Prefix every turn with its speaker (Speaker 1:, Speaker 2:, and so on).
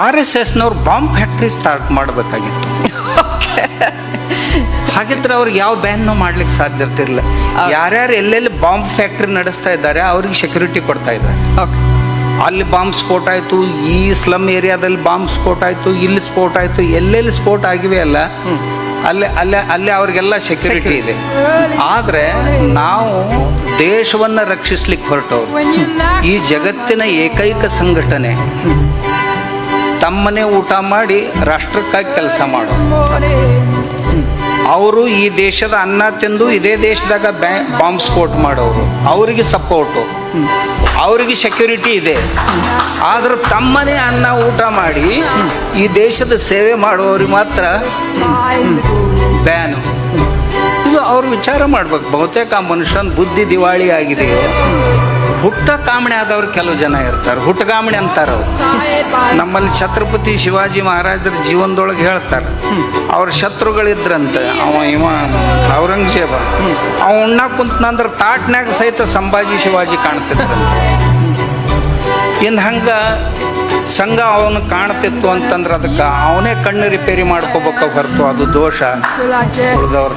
Speaker 1: RSSನವ್ರು bomb factory start ಮಾಡಬೇಕಾಗಿತ್ತು. ಹಾಗಿದ್ರೆ ಅವ್ರಿಗೆ ಯಾವ ಬ್ಯಾನ್ನು ಮಾಡ್ಲಿಕ್ಕೆ ಸಾಧ್ಯ ಇರ್ತಿರ್ಲಿಲ್ಲ. ಯಾರ್ಯಾರು ಎಲ್ಲೆಲ್ಲಿ ಬಾಂಬ್ ಫ್ಯಾಕ್ಟ್ರಿ ನಡೆಸ್ತಾ ಇದ್ದಾರೆ ಅವ್ರಿಗೆ ಸೆಕ್ಯೂರಿಟಿ ಕೊಡ್ತಾ ಇದ್ದಾರೆ. ಅಲ್ಲಿ ಬಾಂಬ್ ಸ್ಫೋಟ ಆಯಿತು, ಈ ಸ್ಲಮ್ ಏರಿಯಾದಲ್ಲಿ ಬಾಂಬ್ ಸ್ಫೋಟ ಆಯಿತು, ಇಲ್ಲಿ ಸ್ಫೋಟ ಆಯಿತು, ಎಲ್ಲೆಲ್ಲಿ ಸ್ಫೋಟ ಆಗಿವೆ ಅಲ್ಲ ಅಲ್ಲೇ ಅವ್ರಿಗೆಲ್ಲ ಸೆಕ್ಯೂರಿಟಿ ಇದೆ. ಆದರೆ ನಾವು ದೇಶವನ್ನು ರಕ್ಷಿಸ್ಲಿಕ್ಕೆ ಹೊರಟವರು, ಈ ಜಗತ್ತಿನ ಏಕೈಕ ಸಂಘಟನೆ ತಮ್ಮನೆ ಊಟ ಮಾಡಿ ರಾಷ್ಟ್ರಕ್ಕಾಗಿ ಕೆಲಸ ಮಾಡೋದು. ಅವರು ಈ ದೇಶದ ಅನ್ನ ತಿಂದು ಇದೇ ದೇಶದಾಗ ಬಾಂಬ್ ಸ್ಫೋಟ ಮಾಡೋರು, ಅವರಿಗೆ ಸಪೋರ್ಟು, ಅವರಿಗೆ ಸೆಕ್ಯೂರಿಟಿ ಇದೆ. ಆದ್ರೆ ತಮ್ಮನೆ ಅನ್ನ ಊಟ ಮಾಡಿ ಈ ದೇಶದ ಸೇವೆ ಮಾಡುವವ್ರಿಗೆ ಮಾತ್ರ ಬ್ಯಾನು. ಇದು ಅವ್ರು ವಿಚಾರ ಮಾಡ್ಬೇಕು. ಬಹುತೇಕ ಆ ಮನುಷ್ಯನ ಬುದ್ಧಿ ದಿವಾಳಿ ಆಗಿದೆಯೋ. ಹುಟ್ಟ ಕಾಮಣೆ ಆದವ್ರು ಕೆಲವು ಜನ ಇರ್ತಾರೆ, ಹುಟ್ಟಗಾಮಣೆ ಅಂತಾರೆ ಅವ್ರು. ನಮ್ಮಲ್ಲಿ ಛತ್ರಪತಿ ಶಿವಾಜಿ ಮಹಾರಾಜರ ಜೀವನದೊಳಗೆ ಹೇಳ್ತಾರೆ, ಅವ್ರ ಶತ್ರುಗಳಿದ್ರಂತೆ. ಇವ ಔರಂಗಜೇಬ, ಅವ ಉಣ್ಣಾಕ ಕುಂತನಂದ್ರೆ ತಾಟ್ನ್ಯಾಗ ಸಹಿತ ಸಂಭಾಜಿ ಶಿವಾಜಿ ಕಾಣ್ತಿದ್ರಂತೆ. ಇನ್ನು ಹಂಗೆ ಸಂಘ ಅವನು ಕಾಣ್ತಿತ್ತು ಅಂತಂದ್ರೆ ಅದಕ್ಕೆ ಅವನೇ ಕಣ್ಣು ರಿಪೇರಿ ಮಾಡ್ಕೋಬೇಕ ಹೊರತು ಅದು ದೋಷ ಉಳಿದವ್ರ